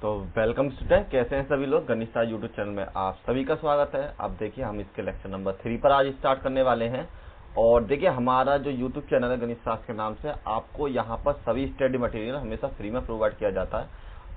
तो welcome student, कैसे हैं सभी लोग। गणित सार यूट्यूब चैनल में आप सभी का स्वागत है। अब देखिए हम इसके लेक्चर नंबर 3 पर आज स्टार्ट करने वाले हैं। और देखिए हमारा जो यूट्यूब चैनल है गणित शास्त्र के नाम से, आपको यहाँ पर सभी स्टडी मटेरियल हमेशा फ्री में प्रोवाइड किया जाता है।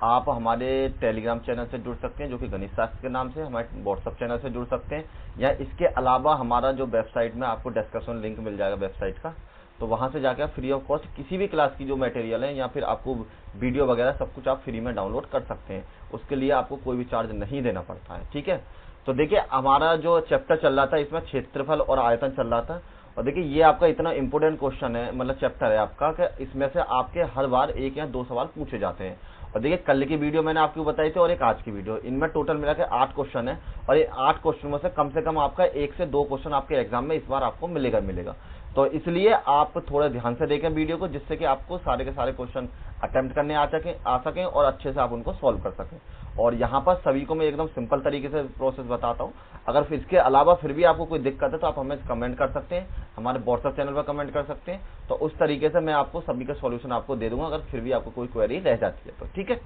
आप हमारे टेलीग्राम चैनल से जुड़ सकते हैं जो कि गणित शास्त्र के नाम से, हमारे व्हाट्सएप चैनल से जुड़ सकते हैं, या इसके अलावा हमारा जो वेबसाइट में आपको डिस्क्रिप्शन लिंक मिल जाएगा वेबसाइट का, तो वहां से जाकर फ्री ऑफ कॉस्ट किसी भी क्लास की जो मटेरियल है या फिर आपको वीडियो वगैरह सब कुछ आप फ्री में डाउनलोड कर सकते हैं। उसके लिए आपको कोई भी चार्ज नहीं देना पड़ता है। ठीक है, तो देखिए हमारा जो चैप्टर चल रहा था इसमें क्षेत्रफल और आयतन चल रहा था। और देखिए ये आपका इतना इंपॉर्टेंट क्वेश्चन है, मतलब चैप्टर है आपका, कि इसमें से आपके हर बार 1 या 2 सवाल पूछे जाते हैं। और देखिए कल की वीडियो मैंने आपको बताई थी और एक आज की वीडियो, इनमें टोटल मिला के 8 क्वेश्चन है। और ये 8 क्वेश्चनों से कम आपका 1 से 2 क्वेश्चन आपके एग्जाम में इस बार आपको मिलेगा। तो इसलिए आप थोड़ा ध्यान से देखें वीडियो को, जिससे कि आपको सारे के सारे क्वेश्चन अटेम्प्ट करने आ सकें और अच्छे से आप उनको सॉल्व कर सकें। और यहाँ पर सभी को मैं एकदम सिंपल तरीके से प्रोसेस बताता हूँ। अगर इसके अलावा फिर भी आपको कोई दिक्कत है तो आप हमें कमेंट कर सकते हैं, हमारे व्हाट्सएप चैनल पर कमेंट कर सकते हैं। तो उस तरीके से मैं आपको सभी का सॉल्यूशन आपको दे दूंगा, अगर फिर भी आपको कोई क्वेरी रह जाती है तो। ठीक है,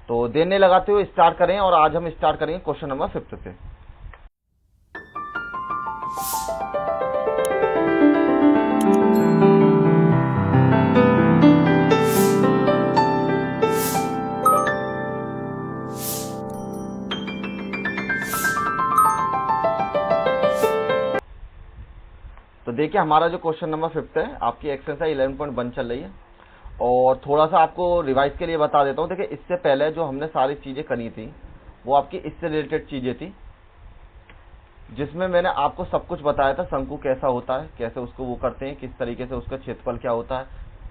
तो देने लगाते हुए स्टार्ट करें। और आज हम स्टार्ट करेंगे क्वेश्चन नंबर 5 से। तो देखिए हमारा जो क्वेश्चन नंबर 5 है, आपकी एक्सरसाइज 11.1 चल रही है। और थोड़ा सा आपको रिवाइज के लिए बता देता हूँ। देखिए इससे पहले जो हमने सारी चीजें करी थी वो आपकी इससे रिलेटेड चीजें थी, जिसमें मैंने आपको सब कुछ बताया था। शंकु कैसा होता है, कैसे उसको वो करते हैं, किस तरीके से उसका क्षेत्रफल क्या होता है,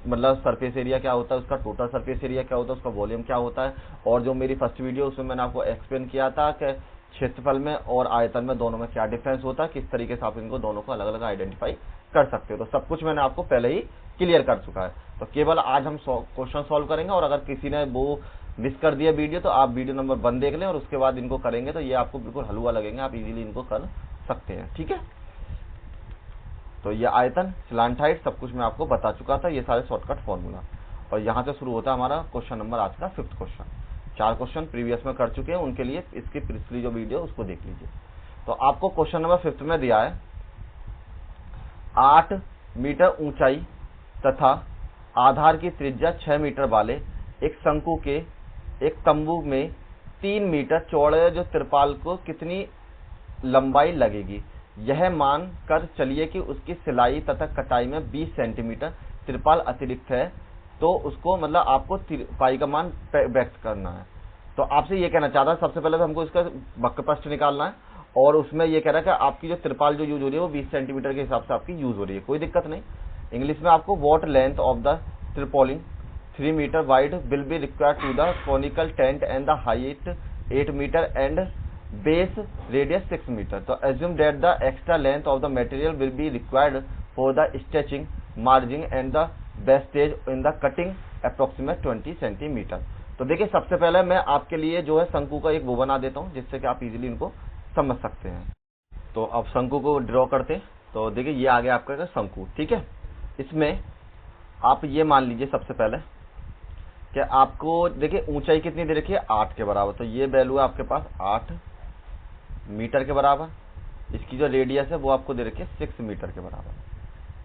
मतलब सरफेस एरिया क्या होता है, उसका टोटल सरफेस एरिया क्या होता है, उसका वॉल्यूम क्या होता है। और जो मेरी फर्स्ट वीडियो उसमें मैंने आपको एक्सप्लेन किया था कि क्षेत्रफल में और आयतन में दोनों में क्या डिफरेंस होता है, किस तरीके से आप इनको दोनों को अलग अलग आइडेंटिफाई कर सकते हो। तो सब कुछ मैंने आपको पहले ही क्लियर कर चुका है। तो केवल आज हम क्वेश्चन सॉल्व करेंगे। और अगर किसी ने वो मिस कर दिया वीडियो तो आप वीडियो नंबर 1 देख लें और उसके बाद इनको करेंगे तो ये आपको बिल्कुल हलवा लगेंगे, आप इजीली इनको कर सकते हैं। ठीक है, तो ये आयतन, स्लैंट हाइट सब कुछ मैं आपको बता चुका था, ये सारे शॉर्टकट फॉर्मूला। और यहां से शुरू होता है हमारा क्वेश्चन नंबर आज का 5th क्वेश्चन। 4 क्वेश्चन प्रीवियस में कर चुके हैं, उनके लिए इसकी पिछली जो वीडियो उसको देख लीजिए। तो आपको क्वेश्चन नंबर 5 में दिया है 8 मीटर ऊंचाई तथा आधार की त्रिज्या 6 मीटर वाले एक शंकु के एक तंबू में 3 मीटर चौड़े जो तिरपाल को कितनी लंबाई लगेगी, यह मान कर चलिए कि उसकी सिलाई तथा कटाई में 20 सेंटीमीटर तिरपाल अतिरिक्त है, तो उसको मतलब आपको पाई का मान व्यक्त करना है। तो आपसे ये कहना चाहता है, सबसे पहले तो हमको इसका वक्रपृष्ठ निकालना है। और उसमें ये कह रहा है कि आपकी जो तिरपाल जो यूज हो रही है वो 20 सेंटीमीटर के हिसाब से आपकी यूज हो रही है, कोई दिक्कत नहीं। इंग्लिश में आपको what length of the tarpaulin 3 metre wide will be required to the conical tent and the height 8 metre and base radius 6 metre. तो assume that the extra length of the material will be required for the stitching, margin and the wastage in the cutting approximate 20 centimetre. तो देखिए सबसे पहले मैं आपके लिए जो है शंकु का एक वो बना देता हूं, जिससे कि आप इजीली इनको समझ सकते हैं। तो अब शंकु को ड्रॉ करते हैं। तो देखिए ये आ गया आपका शंकु। ठीक है, इसमें आप ये मान लीजिए सबसे पहले कि आपको देखिए ऊंचाई कितनी दे रखी है, 8 के बराबर। तो ये वैल्यू है आपके पास 8 मीटर के बराबर। इसकी जो रेडियस है वो आपको दे रखी है 6 मीटर के बराबर।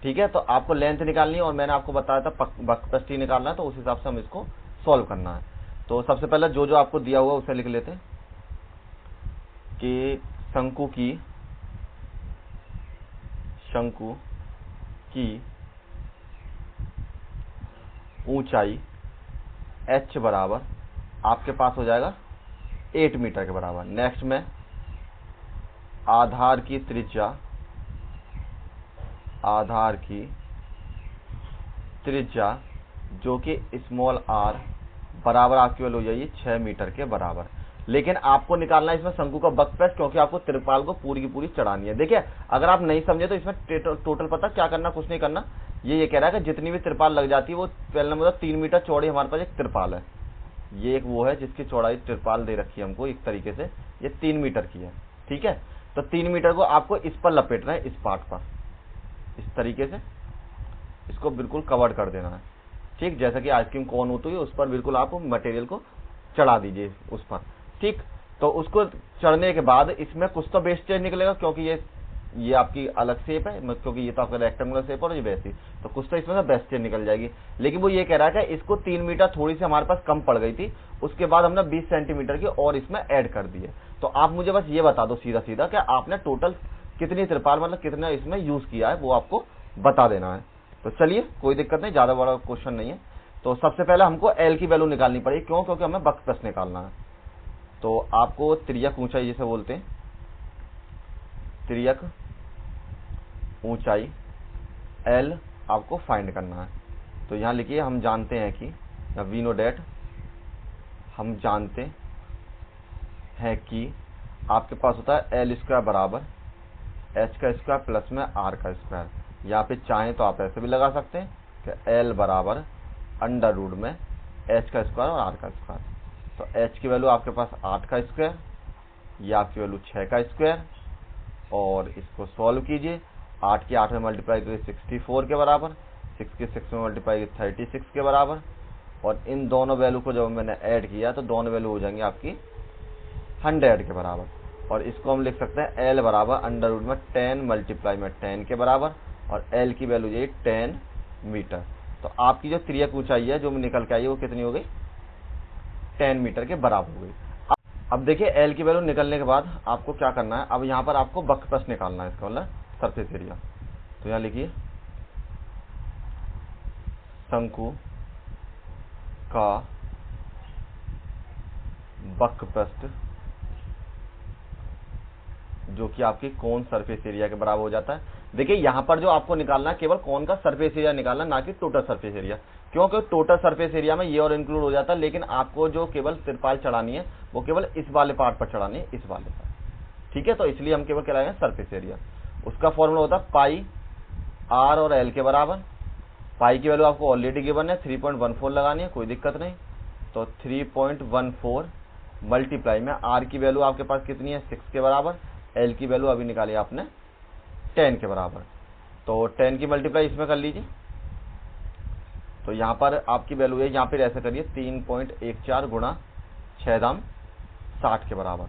ठीक है, तो आपको लेंथ निकालनी है और मैंने आपको बताया था वक्रपृष्ठ निकालना है, तो उस हिसाब से हम इसको सॉल्व करना है। तो सबसे पहले जो जो आपको दिया हुआ उसे लिख लेते हैं कि शंकु की ऊंचाई h बराबर आपके पास हो जाएगा 8 मीटर के बराबर। नेक्स्ट में आधार की त्रिज्या जो कि स्मॉल r बराबर आपकी वैल्यू हो जाएगी 6 मीटर के बराबर। लेकिन आपको निकालना है इसमें शंकु का वक्रपृष्ठ, क्योंकि आपको तिरपाल को पूरी की पूरी चढ़ानी है। देखिए अगर आप नहीं समझे तो इसमें टोटल पता क्या करना, कुछ नहीं करना। ये कह रहा है कि जितनी भी तिरपाल लग जाती है वो पहले मतलब 3 मीटर चौड़ी हमारे पास एक तिरपाल है। ये एक वो है जिसकी चौड़ाई तिरपाल दे रखी है हमको एक तरीके से, ये 3 मीटर की है। ठीक है, तो 3 मीटर को आपको इस पर लपेटना है, इस पार्ट पर, इस तरीके से इसको बिल्कुल कवर कर देना है। ठीक, जैसा कि आइसक्रीम कोन होती है उस पर बिल्कुल आप मटेरियल को चढ़ा दीजिए उस पर। ठीक, तो उसको चढ़ने के बाद इसमें कुछ तो बेस चेंज निकलेगा, क्योंकि ये आपकी अलग शेप है, क्योंकि ये तो आपका रेक्टेंगुलर शेप और ये वैसी, तो कुछ तो इसमें से बेस चेंज निकल जाएगी। लेकिन वो ये कह रहा है कि इसको 3 मीटर थोड़ी सी हमारे पास कम पड़ गई थी, उसके बाद हमने 20 सेंटीमीटर की और इसमें ऐड कर दिए। तो आप मुझे बस ये बता दो सीधा सीधा कि आपने टोटल कितनी तिरपाल मतलब कितना इसमें यूज किया है, वो आपको बता देना है। तो चलिए कोई दिक्कत नहीं, ज्यादा बड़ा क्वेश्चन नहीं है। तो सबसे पहले हमको एल की वैल्यू निकालनी पड़ेगी, क्यों? क्योंकि हमें वक्रपृष्ठ निकालना है। तो आपको तिर्यक ऊंचाई जिसे बोलते हैं, तिर्यक ऊंचाई एल आपको फाइंड करना है। तो यहां लिखिए, हम जानते हैं कि वी नो डेट, हम जानते हैं कि आपके पास होता है एल स्क्वायर बराबर एच का स्क्वायर प्लस में आर का स्क्वायर। यहाँ पे चाहें तो आप ऐसे भी लगा सकते हैं कि एल बराबर अंडर रूट में एच का स्क्वायर और आर का स्क्वायर। तो एच की वैल्यू आपके पास 8 का स्क्वायर, ये आपकी वैल्यू 6 का स्क्वायर, और इसको सॉल्व कीजिए। 8 की 8 में मल्टीप्लाई करिए 64 के बराबर, 6 की 6 में मल्टीप्लाई करिए 36 के बराबर, और इन दोनों वैल्यू को जब मैंने ऐड किया तो दोनों वैल्यू हो जाएंगी आपकी 100 के बराबर। और इसको हम लिख सकते हैं एल बराबर अंडर रूट में 10 मल्टीप्लाई में 10 के बराबर, और एल की वैल्यू यही 10 मीटर। तो आपकी जो तिर्यक ऊंचाई है जो निकल के आई है वो कितनी हो गई? 10 मीटर के बराबर हो गई। अब देखिए एल की वैल्यू निकलने के बाद आपको क्या करना है, अब यहाँ पर आपको वक्रपृष्ठ निकालना है, इसका मतलब सरफेस एरिया। तो यहाँ लिखिए, शंकु का वक्रपृष्ठ जो कि आपकी कोन सरफेस एरिया के बराबर हो जाता है। देखिए यहाँ पर जो आपको निकालना है केवल कोन का सरफेस एरिया निकालना, ना कि टोटल सरफेस एरिया, क्योंकि टोटल सरफेस एरिया में ये और इंक्लूड हो जाता है। लेकिन आपको जो केवल तिरपाल चढ़ानी है वो केवल इस वाले पार्ट पर चढ़ानी है, इस वाले पर। ठीक है, तो इसलिए हम केवल कहलाएंगे सरफेस एरिया। उसका फॉर्मूला होता है पाई आर और एल के बराबर। पाई की वैल्यू आपको ऑलरेडी गिवन है, 3.14 लगानी है, कोई दिक्कत नहीं। तो 3.14 मल्टीप्लाई में आर की वैल्यू आपके पास कितनी है? 6 के बराबर। एल की वैल्यू अभी निकाली आपने 10 के बराबर। तो 10 की मल्टीप्लाई इसमें कर लीजिए। तो यहाँ पर आपकी वैल्यू है, यहाँ पर ऐसे करिए 3.14 गुणा 6 दाम 60 के बराबर।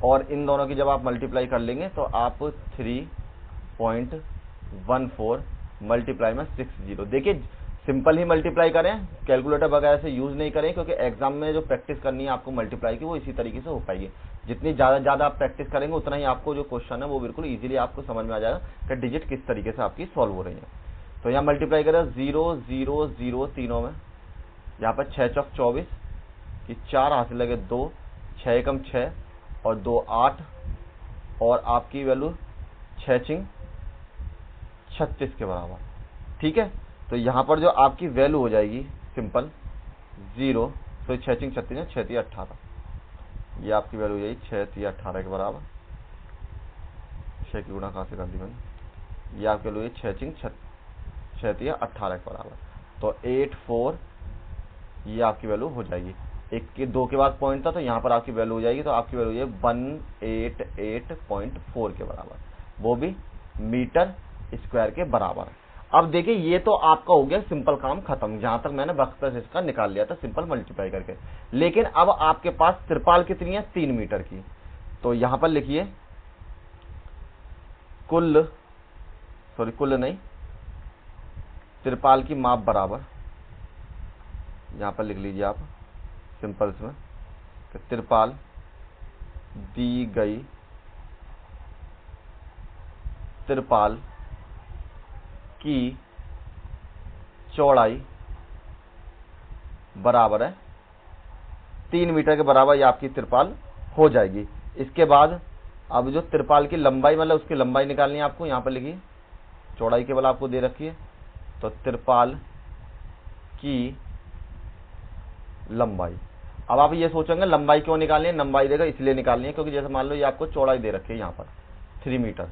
और इन दोनों की जब आप मल्टीप्लाई कर लेंगे तो आप 3.14 मल्टीप्लाई में 60। देखिए सिंपल ही मल्टीप्लाई करें, कैलकुलेटर वगैरह से यूज नहीं करें, क्योंकि एग्जाम में जो प्रैक्टिस करनी है आपको मल्टीप्लाई की वो इसी तरीके से हो पाएगी। जितनी ज्यादा आप प्रैक्टिस करेंगे उतना ही आपको जो क्वेश्चन है वो बिल्कुल इजीली आपको समझ में आ जाएगा कि डिजिट किस तरीके से आपकी सॉल्व हो रही है। तो यहाँ मल्टीप्लाई करें 0 0 0 तीनों में, यहाँ पर 6 चौक 24 की 4 हासिल लगे 2, 6 एकम 6 और 2 8, और आपकी वैल्यू 6 चिंग 36 के बराबर। ठीक है, तो यहाँ पर जो आपकी वैल्यू हो जाएगी सिंपल 0, तो 6 चिंग 36 है, 6 3 18, ये आपकी वैल्यू यही 6 3 18 के बराबर। 6 की गुणा कहाँ से कर दी मैंने, ये आपकी वैल्यू 6 चिंग 6 3 18 के बराबर। तो 8 4 ये आपकी वैल्यू हो जाएगी। 1 के 2 के बाद पॉइंट था, तो यहाँ पर आपकी वैल्यू हो जाएगी, तो आपकी वैल्यू ये 188.4 के बराबर, वो भी मीटर स्क्वायर के बराबर। अब देखिए ये तो आपका हो गया सिंपल काम खत्म, जहां तक मैंने वक्रपृष्ठ इसका निकाल लिया था सिंपल मल्टीप्लाई करके। लेकिन अब आपके पास त्रिपाल कितनी है? 3 मीटर की। तो यहां पर लिखिए कुल नहीं, त्रिपाल की माप बराबर, यहां पर लिख लीजिए आप सिंपल में कि त्रिपाल दी गई त्रिपाल की चौड़ाई बराबर है 3 मीटर के बराबर, ये आपकी त्रिपाल हो जाएगी। इसके बाद अब जो त्रिपाल की लंबाई मतलब उसकी लंबाई निकालनी है आपको, यहां पर लिखिए चौड़ाई केवल आपको दे रखी है, तो त्रिपाल की लंबाई। अब आप ये सोचेंगे लंबाई क्यों निकालनी है? लंबाई देगा इसलिए निकालनी है क्योंकि जैसे मान लो ये आपको चौड़ाई दे रखी है यहाँ पर 3 मीटर।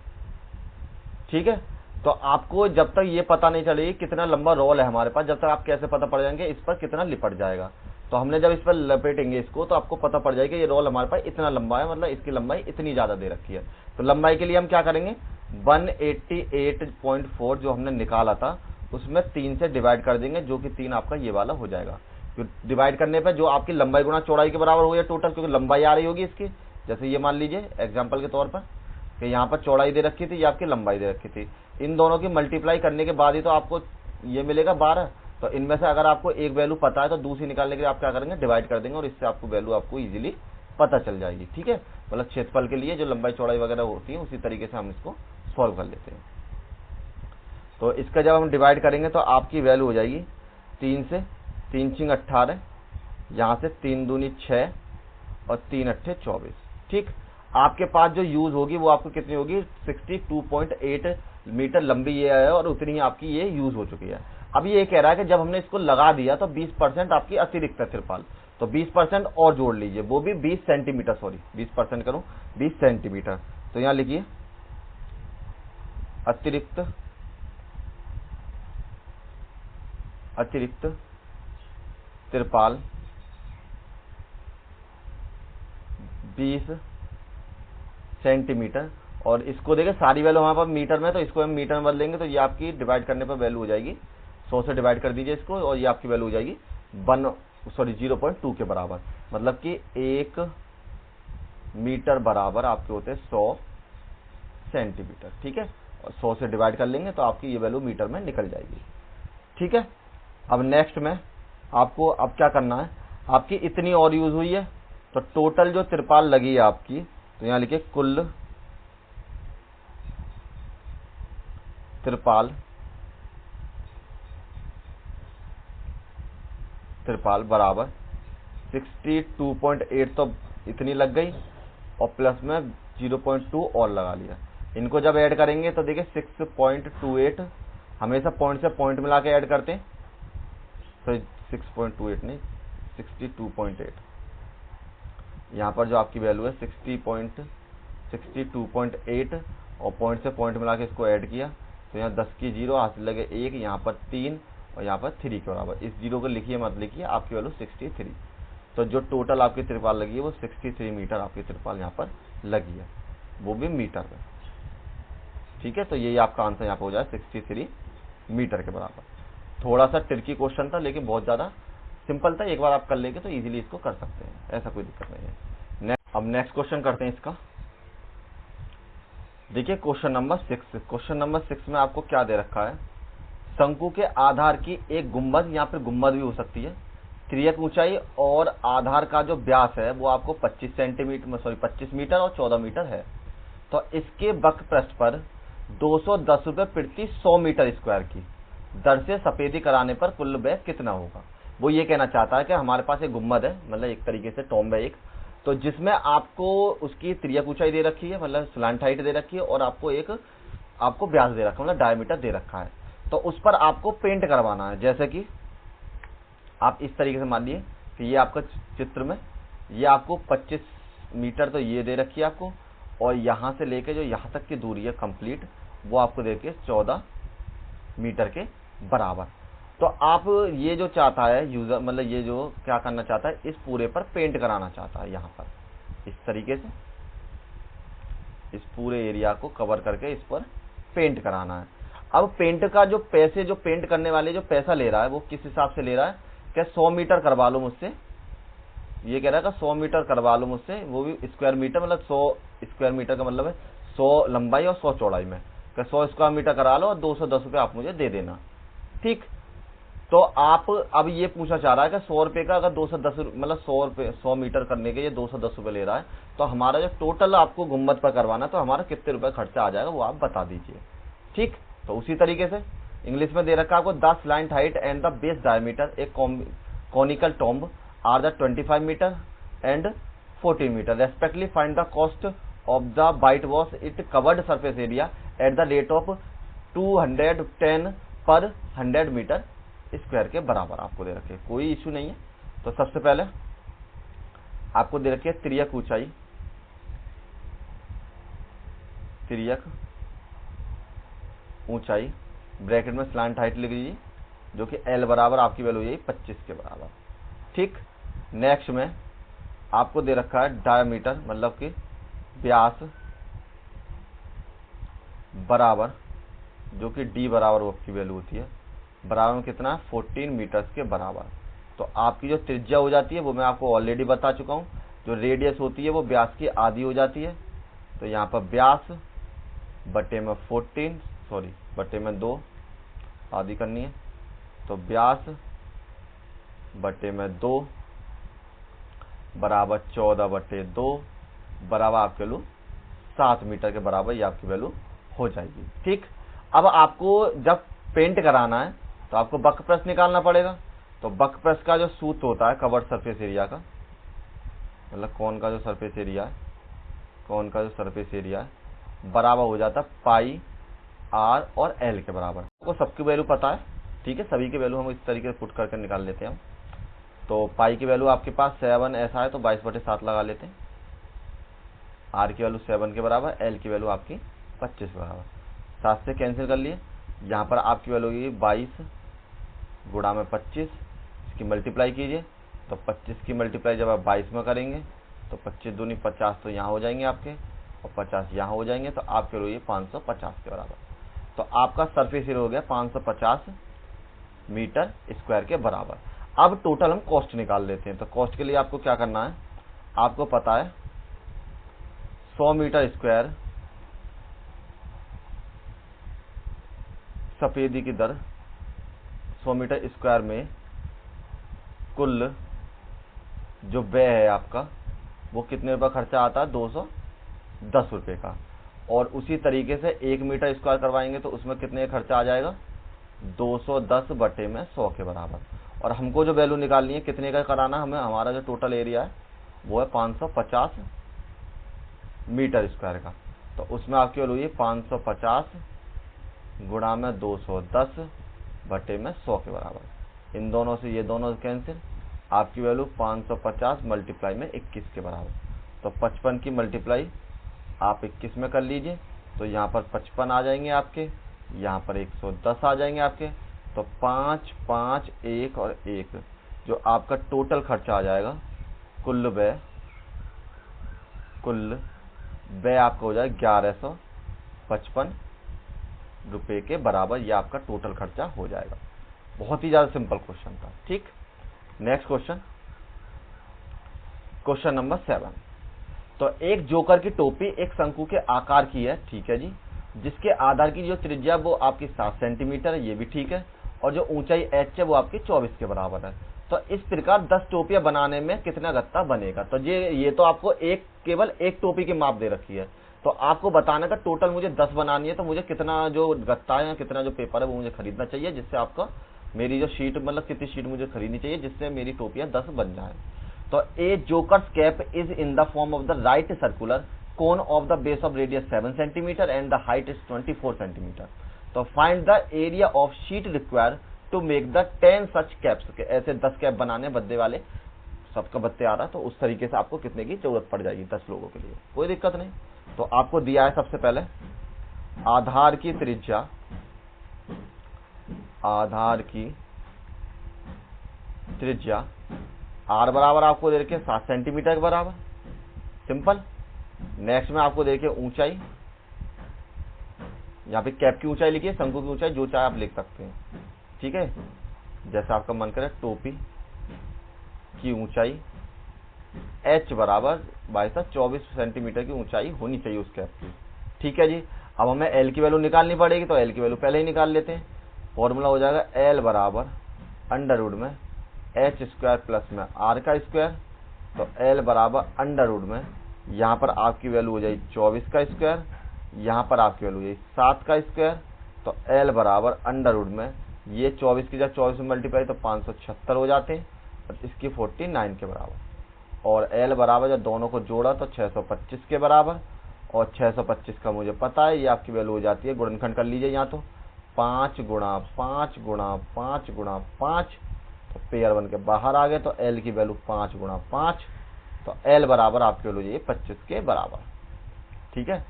ठीक है, तो आपको जब तक ये पता नहीं चलेगी कितना लंबा रोल है हमारे पास, जब तक आप कैसे पता पड़ जाएंगे इस पर कितना लिपट जाएगा। तो हमने जब इस पर लपेटेंगे इसको तो आपको पता पड़ जाएगा ये रोल हमारे पास इतना लंबा है, मतलब इसकी लंबाई इतनी ज्यादा दे रखी है। तो लंबाई के लिए हम क्या करेंगे, 188.4 जो हमने निकाला था उसमें 3 से डिवाइड कर देंगे, जो कि 3 आपका ये वाला हो जाएगा। डिवाइड करने पर जो आपकी लंबाई गुना चौड़ाई के बराबर हो या टोटल, क्योंकि लंबाई आ रही होगी इसकी। जैसे ये मान लीजिए एग्जाम्पल के तौर पर कि यहाँ पर चौड़ाई दे रखी थी, ये आपकी लंबाई दे रखी थी, इन दोनों की मल्टीप्लाई करने के बाद ही तो आपको ये मिलेगा 12। तो इनमें से अगर आपको एक वैल्यू पता है तो दूसरी निकालने के लिए आप क्या करेंगे, डिवाइड कर देंगे और इससे आपको वैल्यू आपको इजीली पता चल जाएगी। ठीक है, मतलब क्षेत्रफल के लिए जो लंबाई चौड़ाई वगैरह होती है उसी तरीके से हम इसको सॉल्व कर लेते हैं। तो इसका जब हम डिवाइड करेंगे तो आपकी वैल्यू हो जाएगी 3 से 3 × 18, यहाँ से 3 दूनी 6 और 3 × 24। ठीक, आपके पास जो यूज होगी वो आपको कितनी होगी, 62.8 मीटर लंबी ये है और उतनी ही आपकी ये यूज हो चुकी है। अब ये कह रहा है कि जब हमने इसको लगा दिया तो 20% आपकी अतिरिक्त है तिरपाल, तो 20% और जोड़ लीजिए, वो भी 20 सेंटीमीटर, सॉरी 20% करूं 20 सेंटीमीटर। तो यहां लिखिए अतिरिक्त तिरपाल 20 सेंटीमीटर। और इसको देखें सारी वैल्यू हमारे पास मीटर में, तो इसको हम मीटर में बदलेंगे तो ये आपकी डिवाइड करने पर वैल्यू हो जाएगी 100 से डिवाइड कर दीजिए इसको और ये आपकी वैल्यू हो जाएगी 0.2 के बराबर। मतलब कि 1 मीटर बराबर आपके होते हैं 100 सेंटीमीटर। ठीक है, और 100 से डिवाइड कर लेंगे तो आपकी ये वैल्यू मीटर में निकल जाएगी। ठीक है, अब नेक्स्ट में आपको अब क्या करना है, आपकी इतनी और यूज हुई है तो टोटल जो तिरपाल लगी है आपकी, तो यहां लिखिए कुल तिरपाल बराबर 62.8 तो इतनी लग गई और प्लस में 0.2 और लगा लिया। इनको जब ऐड करेंगे तो देखिए 6.28, हमेशा पॉइंट से पॉइंट मिला के ऐड करते हैं, तो 6.28 नहीं 62.8, यहाँ पर जो आपकी वैल्यू है 62.8 और पॉइंट से पॉइंट मिला के इसको ऐड किया तो यहाँ 10 की 0 हासिल लगे 1, यहाँ पर 3 और यहाँ पर 3 के बराबर। इस 0 को लिखिए मत लिखिए, आपकी वैल्यू 63। तो जो टोटल आपकी तिरपाल लगी है वो 63 मीटर आपकी तिरपाल यहाँ पर लगी है, वो भी मीटर में। ठीक है, तो यही आपका आंसर यहाँ पर हो जाए 63 मीटर के बराबर। थोड़ा सा ट्रिकी क्वेश्चन था लेकिन बहुत ज्यादा सिंपल था, एक बार आप कर लेंगे तो इजीली इसको कर सकते हैं, ऐसा कोई दिक्कत नहीं है। अब नेक्स्ट क्वेश्चन करते हैं इसका। देखिए क्वेश्चन नंबर 6। क्वेश्चन नंबर 6 में आपको क्या दे रखा है, शंकु के आधार की एक गुंबद, यहाँ पर गुंबद भी हो सकती है, तिर्यक ऊंचाई और आधार का जो व्यास है वो आपको 25 मीटर और 14 मीटर है। तो इसके वक्र पृष्ठ पर 210 रुपए प्रति 100 मीटर स्क्वायर की दर से सफेदी कराने पर कुल व्यय कितना होगा। वो ये कहना चाहता है कि हमारे पास एक गुंबद है, मतलब एक तरीके से टॉम्ब है एक, तो जिसमें आपको उसकी तिर्यक ऊंचाई दे रखी है, मतलब स्लैंट हाइट दे रखी है और आपको व्यास दे रखा है, मतलब डायमीटर दे रखा है। तो उस पर आपको पेंट करवाना है। जैसे कि आप इस तरीके से मान लिए कि ये आपका चित्र में ये आपको 25 मीटर तो ये दे रखी है आपको, और यहां से लेके जो यहां तक की दूरी है कंप्लीट वो आपको देखिए 14 मीटर के बराबर। तो आप ये जो चाहता है यूजर, मतलब ये जो क्या करना चाहता है, इस पूरे पर पेंट कराना चाहता है, यहाँ पर इस तरीके से इस पूरे एरिया को कवर करके इस पर पेंट कराना है। अब पेंट का जो पैसे, जो पेंट करने वाले जो पैसा ले रहा है वो किस हिसाब से ले रहा है, क्या 100 मीटर करवा लो मुझसे, ये कह रहा है 100 मीटर करवा लो मुझसे, वो भी स्क्वायर मीटर, मतलब 100 स्क्वायर मीटर का मतलब है 100 लंबाई और 100 चौड़ाई में, 100 स्क्वायर मीटर करा लो और 210 रुपये आप मुझे दे देना। ठीक, तो आप अब ये पूछना चाह रहा है कि 100 रुपए का अगर 210 मतलब 100 मीटर करने के ये 210 रुपये ले रहा है, तो हमारा जो टोटल आपको गुंबद पर करवाना तो हमारा कितने रुपए खर्चा आ जाएगा वो आप बता दीजिए। ठीक, तो उसी तरीके से इंग्लिश में दे रखा है आपको, the slant height and the base diameter a conical tomb are the 25 metre and 14 metre respectively, find the cost of the white wash it covered surface area at the rate of 210 per 100 metre square के बराबर आपको दे रखे, कोई issue नहीं है। तो सबसे पहले आपको दे रखी है तिर्यक ऊंचाई ब्रैकेट में स्लैंट हाइट लिख लीजिए, जो कि L बराबर आपकी वैल्यू यही 25 के बराबर। ठीक, नेक्स्ट में आपको दे रखा है डायमीटर, मतलब कि व्यास बराबर, जो कि D बराबर आपकी वैल्यू होती है, बराबर में कितना है 14 मीटर्स के बराबर। तो आपकी जो त्रिज्या हो जाती है वो मैं आपको ऑलरेडी बता चुका हूँ, जो रेडियस होती है वो व्यास की आधी हो जाती है। तो यहाँ पर व्यास बटे में 14 बटे में 2 आधी करनी है, तो व्यास बटे में 2 बराबर 14 बटे 2 बराबर आपकी वैल्यू 7 मीटर के बराबर ये आपकी वैल्यू हो जाएगी। ठीक, अब आपको जब पेंट कराना है तो आपको वक्रप्रस्थ निकालना पड़ेगा। तो वक्रप्रस्थ का जो सूत्र होता है कवर्ड सरफेस एरिया का, मतलब कोन का जो सरफेस एरिया है, कोन का जो सरफेस एरिया है बराबर हो जाता है पाई आर और एल के बराबर। आपको सबकी वैल्यू पता है, ठीक है, सभी की वैल्यू हम इस तरीके से पुट करके निकाल लेते हैं हम। तो पाई की वैल्यू आपके पास 7 ऐसा है तो 22/7 लगा लेते हैं। आर की वैल्यू 7 के बराबर, एल की वैल्यू आपकी 25 के बराबर। 7 से कैंसिल कर लिए, यहाँ पर आपकी वैल्यू होगी 22 गुणा में 25, इसकी मल्टीप्लाई कीजिए। तो 25 की मल्टीप्लाई जब आप 22 में करेंगे तो 25 दूनी 50 तो यहाँ हो जाएंगे आपके, और 50 यहाँ हो जाएंगे, तो आपके वैल्यू 550 के बराबर। तो आपका सरफेस एरिया हो गया 550 मीटर स्क्वायर के बराबर। अब टोटल हम कॉस्ट निकाल लेते हैं। तो कॉस्ट के लिए आपको क्या करना है, आपको पता है 100 मीटर स्क्वायर सफेदी की दर, 100 मीटर स्क्वायर में कुल जो व्यय है आपका वो कितने रुपये खर्चा आता है, 210 रुपये का। और उसी तरीके से 1 मीटर स्क्वायर करवाएंगे तो उसमें कितने खर्चा आ जाएगा, 210 बटे में 100 के बराबर। और हमको जो वैल्यू निकालनी है कितने का कराना हमें, हमारा जो टोटल एरिया है वो है 550 मीटर स्क्वायर का। तो उसमें आपकी वैल्यू ये 550 गुणा में 210 बटे में 100 के बराबर। इन दोनों से ये दोनों कैंसिल, आपकी वैल्यू 550 मल्टीप्लाई में 21 के बराबर। तो 55 की मल्टीप्लाई आप 21 में कर लीजिए, तो यहाँ पर 55 आ जाएंगे आपके, यहाँ पर 110 आ जाएंगे आपके। तो 5, 5, 1 और 1 जो आपका टोटल खर्चा आ जाएगा, कुल व्यय आपका हो जाएगा 1155 रुपये के बराबर। ये आपका टोटल खर्चा हो जाएगा। बहुत ही ज्यादा सिंपल क्वेश्चन था। ठीक, नेक्स्ट क्वेश्चन नंबर 7। तो एक जोकर की टोपी एक शंकु के आकार की है, ठीक है जी, जिसके आधार की जो त्रिज्या वो आपकी 7 सेंटीमीटर है, ये भी ठीक है, और जो ऊंचाई h है वो आपकी 24 के बराबर है। तो इस प्रकार 10 टोपियां बनाने में कितना गत्ता बनेगा। तो ये तो आपको केवल एक टोपी की माप दे रखी है, तो आपको बताने का टोटल मुझे 10 बनानी है, तो मुझे कितना जो गत्ता है, कितना जो पेपर है वो मुझे खरीदना चाहिए, जिससे आपका मेरी जो शीट, मतलब कितनी शीट मुझे खरीदनी चाहिए जिससे मेरी टोपियां 10 बन जाए। तो a joker's cap is in the form of the right circular cone of the base of radius 7 centimetre and the height is 24 centimetre. तो find the area of sheet require to make the 10 such caps. ऐसे 10 cap बनाने birthday वाले, सबका बत्ते आ रहा, तो उस तरीके से आपको कितने की जरूरत पड़ जाएगी 10 लोगों के लिए, कोई दिक्कत नहीं। तो आपको दिया है सबसे पहले आधार की त्रिज्या, आर बराबर आपको दे रखे 7 सेंटीमीटर के बराबर, सिंपल। नेक्स्ट में आपको देखिए ऊंचाई, यहाँ पे कैप की ऊंचाई लिखिए, शंकु की ऊंचाई जो चाहे आप लिख सकते हैं, ठीक है, जैसा आपका मन करे। टोपी की ऊंचाई h बराबर 24 सेंटीमीटर की ऊंचाई होनी चाहिए उस कैप की, ठीक है जी। अब हमें l की वैल्यू निकालनी पड़ेगी, तो l की वैल्यू पहले ही निकाल लेते हैं। फॉर्मूला हो जाएगा l बराबर अंडर रूट में h स्क्वायर प्लस में r का स्क्वायर। तो l बराबर अंडर रूट में, यहाँ पर आपकी वैल्यू हो जाएगी 24 का स्क्वायर, यहाँ पर आपकी वैल्यू हो जाएगी 7 का स्क्वायर। तो l बराबर अंडर रूट में, ये 24 की जब 24 में मल्टीप्लाई तो 576 हो जाते हैं, और इसकी 49 के बराबर। और l बराबर जब दोनों को जोड़ा तो 625 के बराबर, और 625 का मुझे पता है ये आपकी वैल्यू हो जाती है, गुणनखंड कर लीजिए यहाँ, तो 5 गुणा 5 गुणा 5 गुणा 5, तो पेयर बन के बाहर आ गए। तो l की वैल्यू 5 गुणा 5, तो l बराबर आपकी वैल्यू ये 25 के बराबर, ठीक है।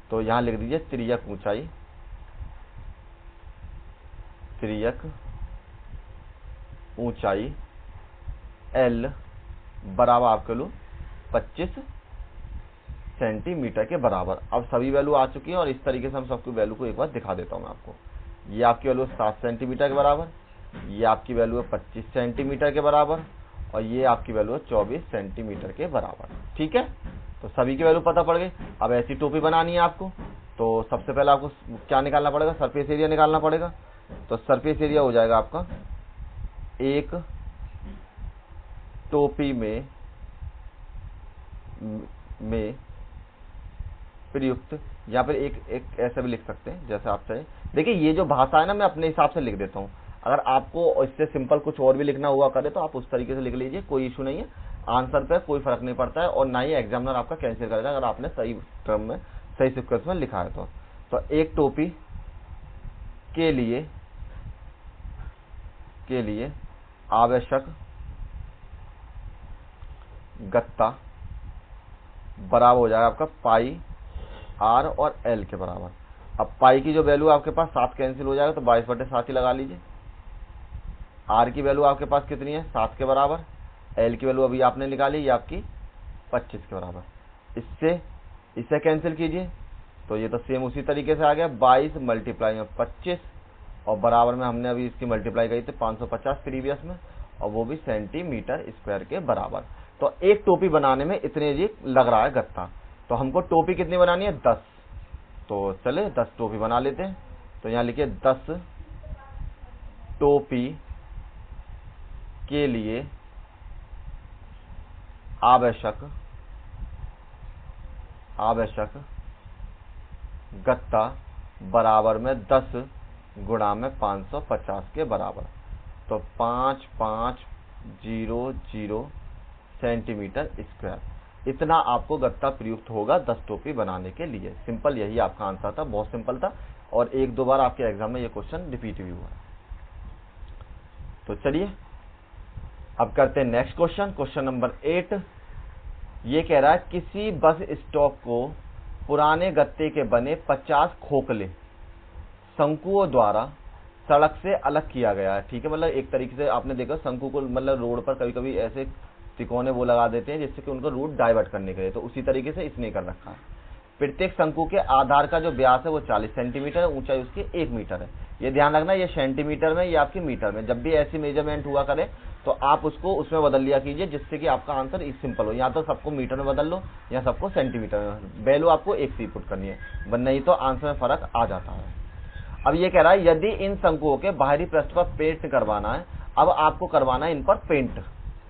तो यहाँ लिख दीजिए त्रियक ऊंचाई l बराबर आपके वैल्यू 25 सेंटीमीटर के बराबर। अब सभी वैल्यू आ चुकी है, और इस तरीके से हम सबकी वैल्यू को एक बार दिखा देता हूं मैं आपको। ये आपकी वैल्यू 7 सेंटीमीटर के बराबर, ये आपकी वैल्यू है 25 सेंटीमीटर के बराबर और ये आपकी वैल्यू है 24 सेंटीमीटर के बराबर। ठीक है, तो सभी की वैल्यू पता पड़ गई। अब ऐसी टोपी बनानी है आपको, तो सबसे पहले आपको क्या निकालना पड़ेगा, सरफेस एरिया निकालना पड़ेगा। तो सरफेस एरिया हो जाएगा आपका एक टोपी में प्रयुक्त, यहाँ पर एक ऐसा भी लिख सकते हैं जैसे आप चाहें। देखिए ये जो भाषा है ना, मैं अपने हिसाब से लिख देता हूँ। अगर आपको इससे सिंपल कुछ और भी लिखना हुआ करे तो आप उस तरीके से लिख लीजिए, कोई इशू नहीं है। आंसर पे कोई फर्क नहीं पड़ता है और ना ही एग्जामिनर आपका कैंसिल करेगा अगर आपने सही टर्म में, सही सीक्वेंस में लिखा है तो एक टोपी के लिए आवश्यक गत्ता बराबर हो जाएगा आपका पाई आर और एल के बराबर। अब पाई की जो वैल्यू आपके पास 7 कैंसिल हो जाएगा तो 22/7 ही लगा लीजिए। आर की वैल्यू आपके पास कितनी है, 7 के बराबर। एल की वैल्यू अभी आपने निकाली, ये आपकी 25 के बराबर। इसे कैंसिल कीजिए तो ये तो सेम उसी तरीके से आ गया, 22 × 25 और बराबर में हमने अभी इसकी मल्टीप्लाई करी थी 550 प्रीवियस में, और वो भी सेंटीमीटर स्क्वायर के बराबर। तो एक टोपी बनाने में इतने जी लग रहा है गत्ता। तो हमको टोपी कितनी बनानी है, 10। तो चले 10 टोपी बना लेते हैं। तो यहाँ लिखिए 10 टोपी के लिए आवश्यक गत्ता बराबर में 10 × 550 के बराबर। तो 5500 सेंटीमीटर स्क्वायर, इतना आपको गत्ता प्रयुक्त होगा 10 टोपी बनाने के लिए। सिंपल, यही आपका आंसर था, बहुत सिंपल था और 1-2 बार आपके एग्जाम में ये क्वेश्चन रिपीट भी हुआ है। तो चलिए अब करते हैं नेक्स्ट क्वेश्चन नंबर 8। ये कह रहा है किसी बस स्टॉप को पुराने गत्ते के बने 50 खोखले शंकुओं द्वारा सड़क से अलग किया गया है। ठीक है, मतलब एक तरीके से आपने देखा शंकु को, मतलब रोड पर कभी कभी ऐसे तिकोने वो लगा देते हैं जिससे कि उनको रूट डाइवर्ट करने के लिए, तो उसी तरीके से इसने कर रखा है। प्रत्येक शंकु के आधार का जो व्यास है वो 40 सेंटीमीटर है, ऊंचाई उसकी 1 मीटर है। ये ध्यान रखना, ये सेंटीमीटर में, ये आपकी मीटर में। जब भी ऐसी मेजरमेंट हुआ करे तो आप उसको उसमें बदल लिया कीजिए जिससे कि आपका आंसर सिंपल हो। या तो सबको मीटर में बदल लो या सबको सेंटीमीटर में, वैल्यू आपको एक सी पुट करनी है, नहीं तो आंसर में फर्क आ जाता है। अब ये कह रहा है यदि इन शंकुओं के बाहरी पृष्ठ पर पेंट करवाना है, अब आपको करवाना है इन पर पेंट।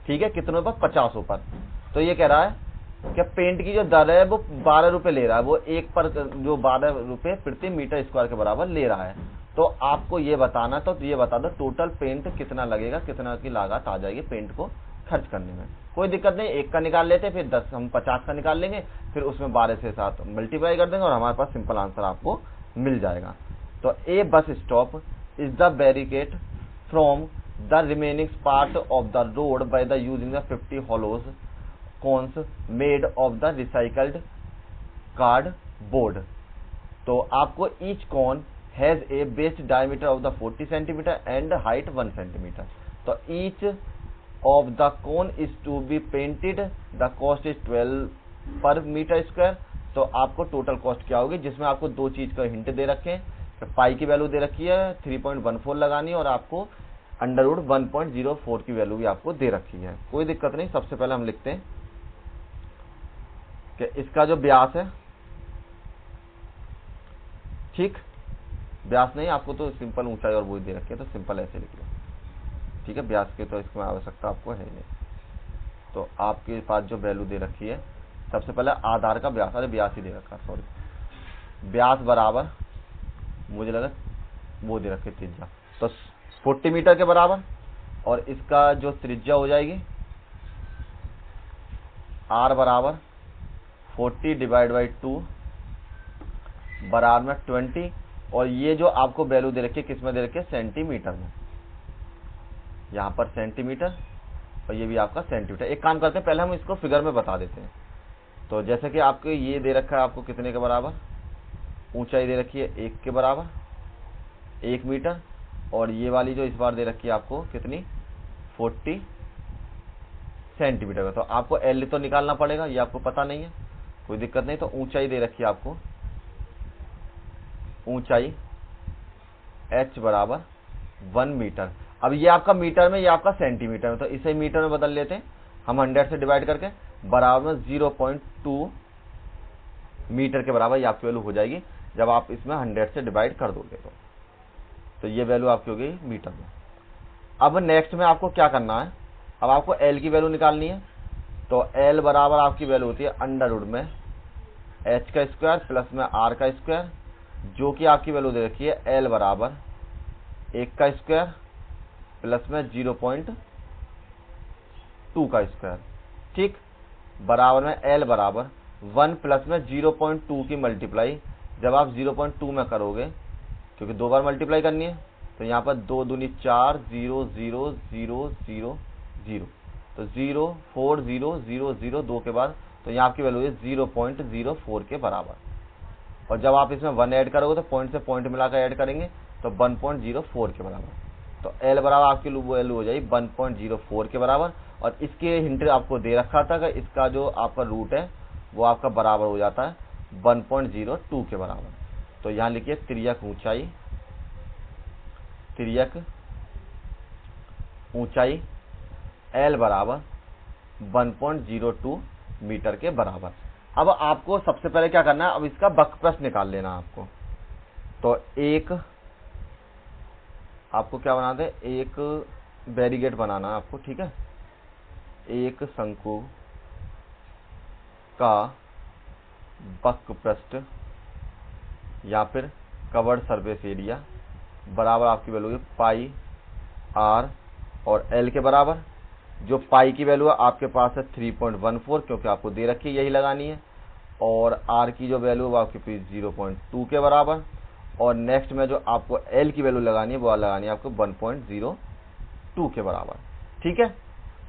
ठीक है, कितनों पर, 50 पर। तो ये कह रहा है कि पेंट की जो दर है वो 12 रुपए ले रहा है, वो एक पर जो 12 रुपए प्रति मीटर स्क्वायर के बराबर ले रहा है। तो आपको ये बताना, तो ये बता दो टोटल पेंट कितना लगेगा, कितना की लागत आ जाएगी पेंट को खर्च करने में। कोई दिक्कत नहीं, एक का निकाल लेते, फिर 10 हम 50 का निकाल लेंगे, फिर उसमें 12 से 7 मल्टीप्लाई कर देंगे और हमारे पास सिंपल आंसर आपको मिल जाएगा। तो a bus stop is the barricade from the remaining part of the road by the using the 50 hollows cones made of the recycled cardboard। तो आपको each cone has a base diameter of the 40 centimeter and height 1 centimeter। तो each of the cone is to be painted, the cost is 12 per meter square। तो आपको total cost क्या होगी, जिसमें आपको दो चीज का हिंट दे रखे हैं। तो पाई की वैल्यू दे रखी है 3.14 लगानी है और आपको अंडरवुड 1.04 की वैल्यू भी आपको दे रखी है। कोई दिक्कत नहीं, सबसे पहले हम लिखते हैं कि इसका जो व्यास है, ठीक, व्यास नहीं, आपको तो सिंपल ऊंचाई और वो दे रखी है, तो सिंपल ऐसे लिख लो। ठीक है, व्यास की तो इसमें आवश्यकता आपको है नहीं। तो आपके पास जो वैल्यू दे रखी है, सबसे पहले आधार का व्यास, अरे व्यास ही दे रखा, सॉरी, व्यास बराबर मुझे लगा वो दे रखे त्रिज्या, तो 40 मीटर के बराबर, और इसका जो त्रिज्या हो जाएगी r बराबर 40 / 2 बराबर में 20, और ये जो आपको वैल्यू दे रखी है किस में दे रखी है, सेंटीमीटर में। यहाँ पर सेंटीमीटर और ये भी आपका सेंटीमीटर। एक काम करते हैं, पहले हम इसको फिगर में बता देते हैं। तो जैसे कि आपको ये दे रखा है, आपको कितने के बराबर ऊंचाई दे रखी है, 1 के बराबर 1 मीटर, और ये वाली जो इस बार दे रखी है आपको कितनी, 40 सेंटीमीटर का। तो आपको एल तो निकालना पड़ेगा, ये आपको पता नहीं है, कोई दिक्कत नहीं। तो ऊंचाई दे रखी है आपको, ऊंचाई h बराबर 1 मीटर। अब ये आपका मीटर में, ये आपका सेंटीमीटर में, तो इसे मीटर में बदल लेते हैं हम 100 से डिवाइड करके, बराबर में 0.2 मीटर के बराबर ये आपकी वैल्यू हो जाएगी जब आप इसमें 100 से डिवाइड कर दोगे तो ये वैल्यू आपकी हो गई मीटर में। अब नेक्स्ट में आपको क्या करना है, अब आपको एल की वैल्यू निकालनी है। तो एल बराबर आपकी वैल्यू होती है अंडर रूट में एच का स्क्वायर प्लस में आर का स्क्वायर, जो कि आपकी वैल्यू दे रखी है एल बराबर 1 का स्क्वायर प्लस में 0.2 का स्क्वायर, ठीक, बराबर में एल बराबर 1 प्लस में 0.2 की मल्टीप्लाई, जब आप 0.2 में करोगे क्योंकि 2 बार मल्टीप्लाई करनी है, तो यहाँ पर 2 दूनी 4, 0 0 0 0 0, तो 0 4 0 0 0 2 के बाद, तो यहाँ आपकी वैल्यू है 0.04 के बराबर। और जब आप इसमें 1 ऐड करोगे तो पॉइंट से पॉइंट मिलाकर ऐड करेंगे तो 1.04 के बराबर। तो एल बराबर आपकी वैल्यू हो जाएगी 1.04 के बराबर। और इसके हिंट आपको दे रखा था कि इसका जो आपका रूट है वो आपका बराबर हो जाता है 1.02 के बराबर। तो यहाँ लिखिए तिर्यक ऊंचाई एल बराबर 1.02 मीटर के बराबर। अब आपको सबसे पहले क्या करना है, अब इसका बकप्रस्थ निकाल लेना है आपको। तो एक आपको क्या बनाना है, एक बैरिकेड बनाना है आपको, ठीक है। एक शंकु का बकप्रस्थ या फिर कवर्ड सरफेस एरिया बराबर आपकी वैल्यू है पाई आर और एल के बराबर। जो पाई की वैल्यू है आपके पास है 3.14 क्योंकि आपको दे रखी है यही लगानी है, और आर की जो वैल्यू है वो आपके पास 0.2 के बराबर, और नेक्स्ट में जो आपको एल की वैल्यू लगानी है वो लगानी है आपको 1.02 के बराबर, ठीक है।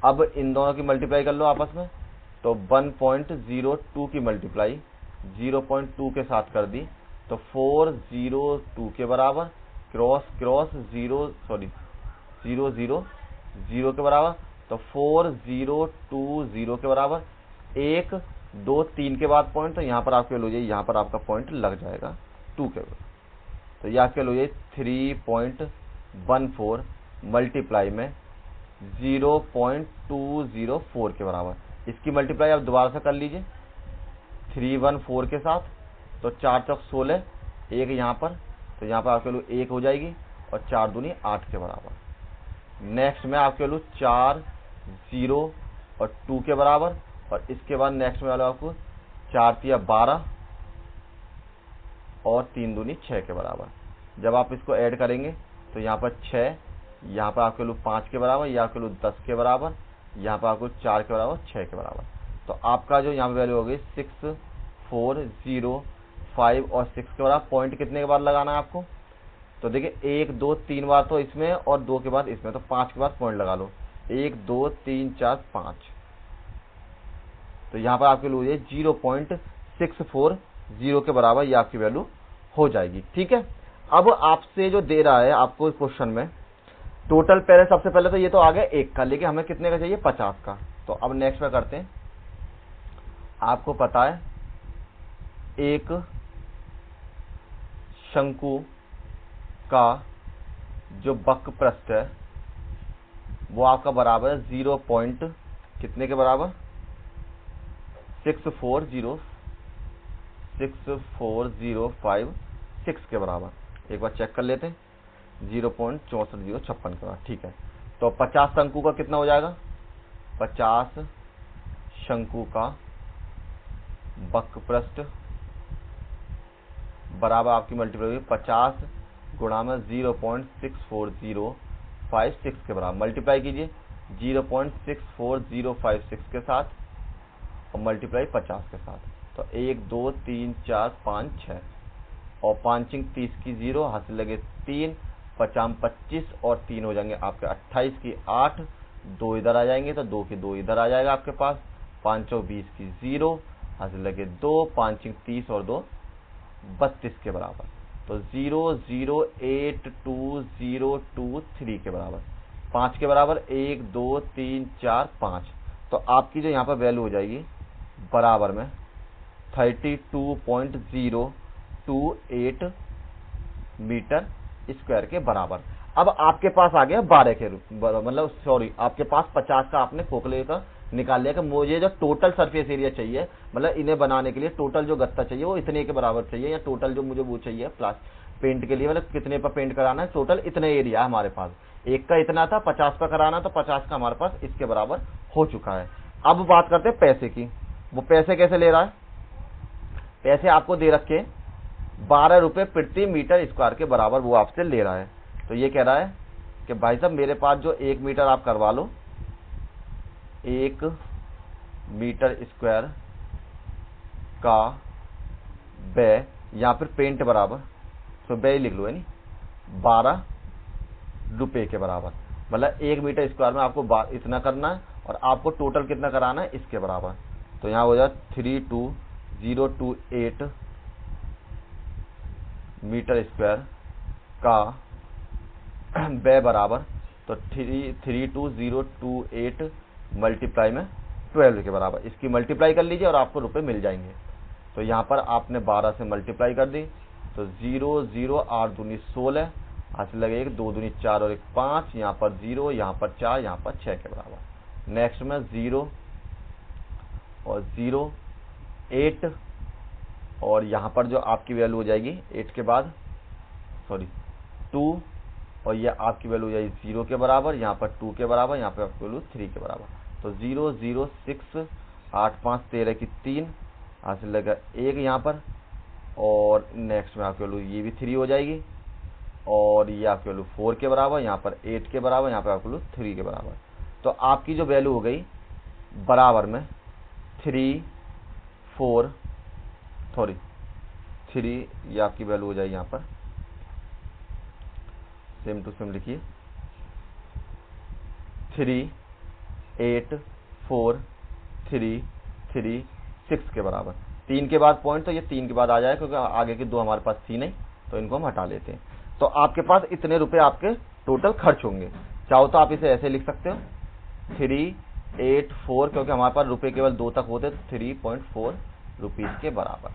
अब इन दोनों की मल्टीप्लाई कर लो आपस में, तो 1.02 की मल्टीप्लाई 0.2 के साथ कर दी तो 402 के बराबर, क्रॉस क्रॉस 0 0 0 के बराबर, तो 4020 के बराबर। 1 2 3 के बाद पॉइंट, तो यहाँ पर आपके लो जाइए, यहाँ पर आपका पॉइंट लग जाएगा 2 के बराबर। तो यह आपके लो जाइए 3.14 मल्टीप्लाई में 0.204 के बराबर। इसकी मल्टीप्लाई आप दोबारा से कर लीजिए 314 के साथ, तो 4 चौक 16, 1 यहाँ पर, तो यहाँ पर आपके लो 1 हो जाएगी और 4 दूनी 8 के बराबर। नेक्स्ट में आपके वैल्यू 4 0 और 2 के बराबर, और इसके बाद नेक्स्ट में आपको 4 3 12 और 3 दूनी 6 के बराबर। जब आप इसको ऐड करेंगे तो यहाँ पर 6, यहाँ पर आपके वैल्यू 5 के बराबर, यहाँ आपके वैल्यू 10 के बराबर, यहाँ पर आपको 4 के बराबर, 6 के बराबर। तो आपका जो यहाँ पर वैल्यू हो गई 6 4 0 5 और 6 के बराबर। पॉइंट कितने के बाद लगाना है आपको, तो देखिए 1 2 3 बार तो इसमें और 2 के बाद इसमें, तो 5 के बाद पॉइंट लगा लो, 1 2 3 4 5। तो यहाँ पर आपकी वैल्यू 0.640 के बराबर ये आपकी वैल्यू हो जाएगी, ठीक है। अब आपसे जो दे रहा है आपको क्वेश्चन में टोटल, पहले सबसे पहले तो ये तो आ गया 1 का, लेकिन हमें कितने का चाहिए 50 का। तो अब नेक्स्ट में करते हैं, आपको पता है एक शंकु का जो बकप्रस्थ है वो आपका बराबर है 0 पॉइंट कितने के बराबर 64056 के बराबर। एक बार चेक कर लेते हैं, 0.64056 के बराबर, ठीक है। तो 50 शंकु का कितना हो जाएगा, 50 शंकु का बकप्रस्थ बराबर आपकी मल्टीप्लाई 50 गुणा में 0.64056 के बराबर। मल्टीप्लाई कीजिए 0.64056 के साथ और मल्टीप्लाई 50 के साथ, तो 1 2 3 4 5 6 और 5 30 की 0, हाथ से लगे 3, 50 25 और 3 हो जाएंगे आपके 28 की 8, 2 इधर आ जाएंगे तो 2 की 2 इधर आ जाएगा आपके पास, 5 20 की 0, हाथ से लगे 2, 5 30 और 2 32 के बराबर। तो 0082023 के बराबर, 5 के बराबर 1 2 3 4 5। तो आपकी जो यहाँ पर वैल्यू हो जाएगी बराबर में 32.028 मीटर स्क्वायर के बराबर। अब आपके पास आ गया 12 के मतलब सॉरी आपके पास 50 का आपने खोखले का निकाल लिया कि मुझे जो टोटल सरफेस एरिया चाहिए, मतलब इन्हें बनाने के लिए टोटल जो गत्ता चाहिए वो इतने के बराबर चाहिए, या टोटल जो मुझे वो चाहिए प्लास पेंट के लिए, मतलब कितने पर पेंट कराना है, टोटल इतने एरिया हमारे पास। एक का इतना था, 50 का कराना, तो 50 का हमारे पास इसके बराबर हो चुका है। अब बात करते हैं पैसे की। वो पैसे कैसे ले रहा है? पैसे आपको दे रखे 12 रुपए प्रति मीटर स्क्वायर के बराबर वो आपसे ले रहा है। तो ये कह रहा है कि भाई साहब मेरे पास जो 1 मीटर आप करवा लो, 1 मीटर स्क्वायर का व्यय, या फिर पेंट बराबर, तो व्यय लिख लो है नी, 12 रुपए के बराबर। मतलब 1 मीटर स्क्वायर में आपको इतना करना है, और आपको टोटल कितना कराना है इसके बराबर। तो यहाँ हो जाए 32028 मीटर स्क्वायर का व्यय बराबर, तो 32028 मल्टीप्लाई में 12 के बराबर, इसकी मल्टीप्लाई कर लीजिए और आपको रुपए मिल जाएंगे। तो यहाँ पर आपने 12 से मल्टीप्लाई कर दी, तो 0 0 8 दूनी 16, आज लगे 2 दूनी 4 और 1 5, यहाँ पर 0, यहाँ पर 4, यहाँ पर 6 के बराबर। नेक्स्ट में 0 और 0 8, और यहाँ पर जो आपकी वैल्यू हो जाएगी 8 के बाद सॉरी 2, और ये आपकी वैल्यू हो जाएगी 0 के बराबर, यहाँ पर 2 के बराबर, यहाँ पर आपकी वैल्यू 3 के बराबर। तो 0 0 6 8 5 13 की 3, हासिल लगा 1 यहाँ पर, और नेक्स्ट में आपकी वैल्यू ये भी 3 हो जाएगी, और ये आपकी वैल्यू 4 के बराबर, यहाँ पर 8 के बराबर, यहाँ पर आपकी वैल्यू 3 के बराबर। तो आपकी जो वैल्यू हो गई बराबर में 3 4 सॉरी 3, ये आपकी वैल्यू हो जाएगी यहाँ पर, सेम टू सेम लिखिए, 3 8 4 3 3 6 के बराबर। 3 के बाद पॉइंट, तो ये 3 के बाद आ जाएगा क्योंकि आगे के 2 हमारे पास थी नहीं, तो इनको हम हटा लेते हैं। तो आपके पास इतने रुपए आपके टोटल खर्च होंगे। चाहो तो आप इसे ऐसे लिख सकते हो 384, क्योंकि हमारे पास रुपए केवल 2 तक होते, 3.4 रुपीज के बराबर,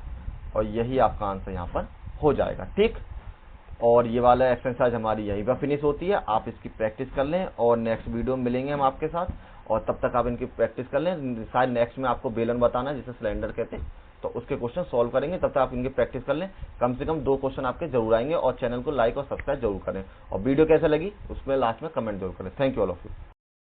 और यही आपका आंसर यहाँ पर हो जाएगा। ठीक, और ये वाला एक्सरसाइज हमारी यहीं पर फिनिश होती है। आप इसकी प्रैक्टिस कर लें, और नेक्स्ट वीडियो में मिलेंगे हम आपके साथ, और तब तक आप इनकी प्रैक्टिस कर लें। शायद नेक्स्ट में आपको बेलन बताना है जिसे सिलेंडर कहते हैं, तो उसके क्वेश्चन सॉल्व करेंगे। तब तक आप इनकी प्रैक्टिस कर लें, कम से कम 2 क्वेश्चन आपके जरूर आएंगे। और चैनल को लाइक और सब्सक्राइब जरूर करें, और वीडियो कैसे लगी उसमें लास्ट में कमेंट जरूर करें। Thank you all of you.